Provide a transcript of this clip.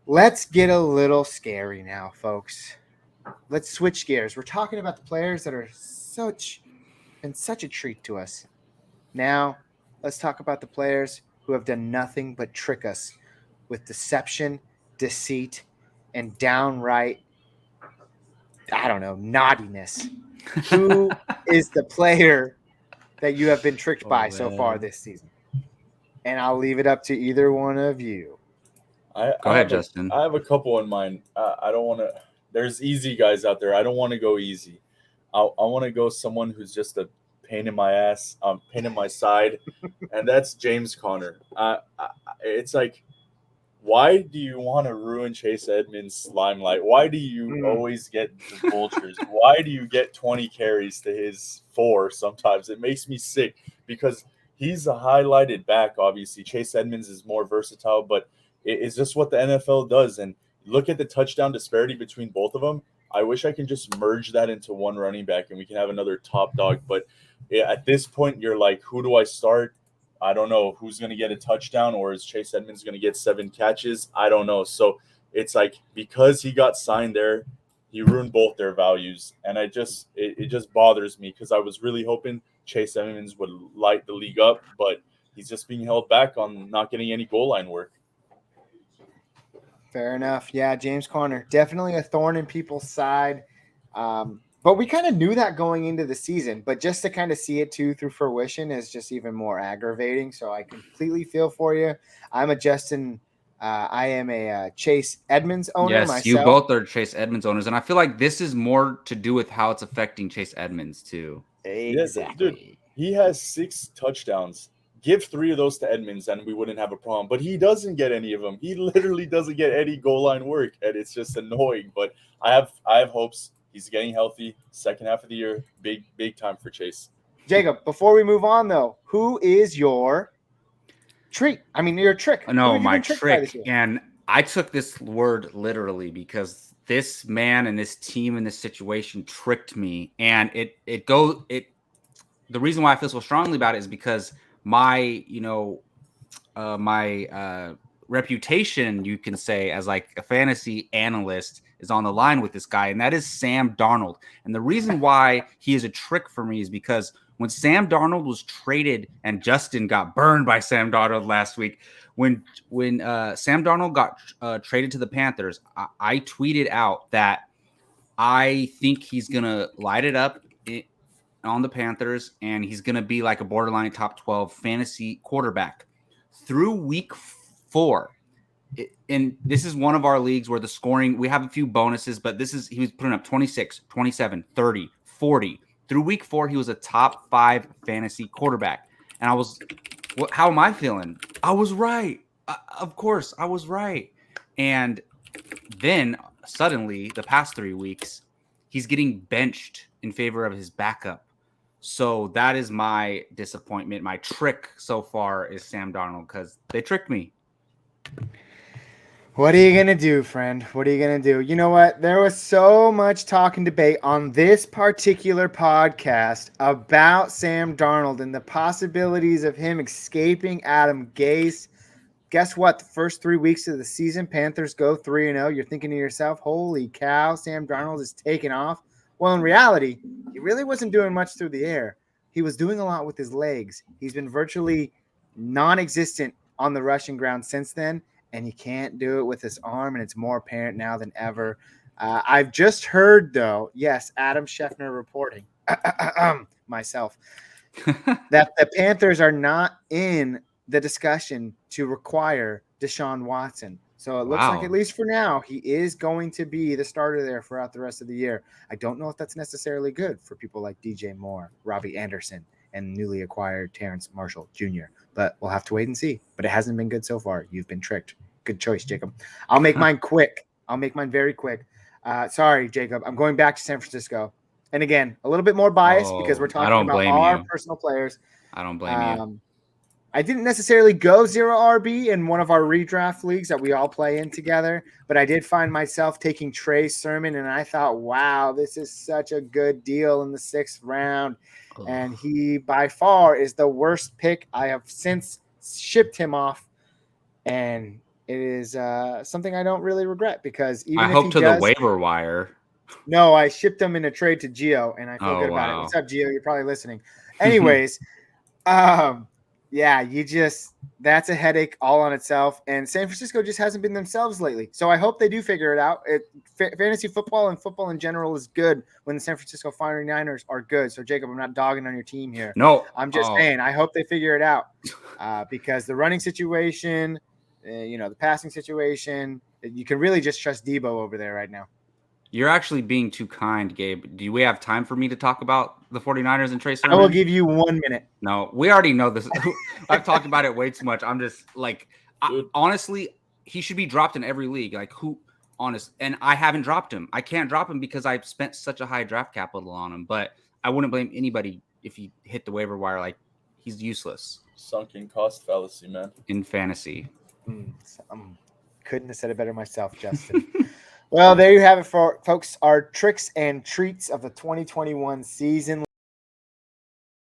Let's get a little scary now, folks. Let's switch gears. We're talking about the players that are such a treat to us. Now, let's talk about the players who have done nothing but trick us with deception, deceit, and downright, I don't know, naughtiness. Who is the player that you have been tricked Oh by so far man. this season? And I'll leave it up to either one of you. I, Go I ahead, have a Justin. I have a couple in mind. I don't want to. There's easy guys out there. I don't want to go easy. I want to go someone who's just a pain in my ass, pain in my side, and that's James Conner. It's like, why do you want to ruin Chase Edmonds' limelight? Why do you Mm. always get the vultures? Why do you get 20 carries to his 4 sometimes? It makes me sick because he's a highlighted back, obviously. Chase Edmonds is more versatile, but it's just what the NFL does. And look at the touchdown disparity between both of them. I wish I can just merge that into one running back and we can have another top dog. But at this point, you're like, who do I start? I don't know who's going to get a touchdown, or is Chase Edmonds going to get 7 catches? I don't know. So it's like because he got signed there, he ruined both their values, and it just bothers me because I was really hoping Chase Edmonds would light the league up, but he's just being held back on not getting any goal line work. Fair enough. Yeah, James Conner, definitely a thorn in people's side. But we kind of knew that going into the season, but just to kind of see it too through fruition is just even more aggravating. So I completely feel for you. I'm a Justin. I am a Chase Edmonds owner Yes, you myself. both are Chase Edmonds owners, and I feel like this is more to do with how it's affecting Chase Edmonds too. Yeah, dude, Exactly. he has 6 touchdowns. Give 3 of those to Edmonds, and we wouldn't have a problem. But he doesn't get any of them. He literally doesn't get any goal line work, and it's just annoying. But I have hopes. He's getting healthy. Second half of the year, big time for Chase. Jacob, before we move on though, who is your treat? I mean, your trick. Who No, have you my been tricked by this trick, year? and I took this word literally because this man and this team in this situation tricked me, and it. The reason why I feel so strongly about it is because my my reputation, you can say, as like a fantasy analyst is on the line with this guy, and that is Sam Darnold. And the reason why he is a trick for me is because when Sam Darnold was traded, and Justin got burned by Sam Darnold last week, when Sam Darnold got traded to the Panthers, I tweeted out that I think he's gonna light it up on the Panthers, and he's going to be like a borderline top 12 fantasy quarterback through week 4. And this is one of our leagues where the scoring, we have a few bonuses, but he was putting up 26, 27, 30, 40. Through week 4, he was a top 5 fantasy quarterback. And how am I feeling? I was right. Of course, I was right. And then suddenly, the past 3 weeks, he's getting benched in favor of his backup. So that is my disappointment. My trick so far is Sam Darnold because they tricked me. What are you going to do, friend? What are you going to do? You know what? There was so much talk and debate on this particular podcast about Sam Darnold and the possibilities of him escaping Adam Gase. Guess what? The first 3 weeks of the season, Panthers go 3-0. You're thinking to yourself, holy cow, Sam Darnold is taking off. Well, in reality, he really wasn't doing much through the air. He was doing a lot with his legs. He's been virtually non-existent on the rushing ground since then, and he can't do it with his arm, and it's more apparent now than ever. I've just heard, though, yes, Adam Scheffner reporting, myself, that the Panthers are not in the discussion to require Deshaun Watson. So it looks like, at Wow. least for now, he is going to be the starter there throughout the rest of the year. I don't know if that's necessarily good for people like DJ Moore, Robbie Anderson, and newly acquired Terrence Marshall Jr., but we'll have to wait and see. But it hasn't been good so far. You've been tricked. Good choice, Jacob. I'll make mine quick. I'll make mine very quick. Sorry, Jacob. I'm going back to San Francisco. And again, a little bit more biased because we're I talking don't about blame our you. personal players. I don't blame you. I didn't necessarily go 0 RB in one of our redraft leagues that we all play in together, but I did find myself taking Trey Sermon, and I thought, wow, this is such a good deal in the 6th round. And he, by far, is the worst pick. I have since shipped him off, and it is something I don't really regret because I even if hope he to does, the waiver wire. no, I shipped him in a trade to Gio, and I feel Oh, good about it. wow. What's up, Gio? You're probably listening. Anyways, yeah, that's a headache all on itself. And San Francisco just hasn't been themselves lately. So I hope they do figure it out. Fantasy football and football in general is good when the San Francisco 49ers are good. So Jacob, I'm not dogging on your team here. No. I'm just saying I hope they figure it out because the running situation, the passing situation, you can really just trust Debo over there right now. You're actually being too kind, Gabe. Do we have time for me to talk about the 49ers and Trey I will Sermon? give you 1 minute. No, we already know this. I've talked about it way too much. I'm just like, honestly, he should be dropped in every league. Like, and I haven't dropped him. I can't drop him because I've spent such a high draft capital on him. But I wouldn't blame anybody if he hit the waiver wire. Like, he's useless. Sunken cost fallacy, man. In fantasy. Couldn't have said it better myself, Justin. Well, there you have it, folks. Our tricks and treats of the 2021 season.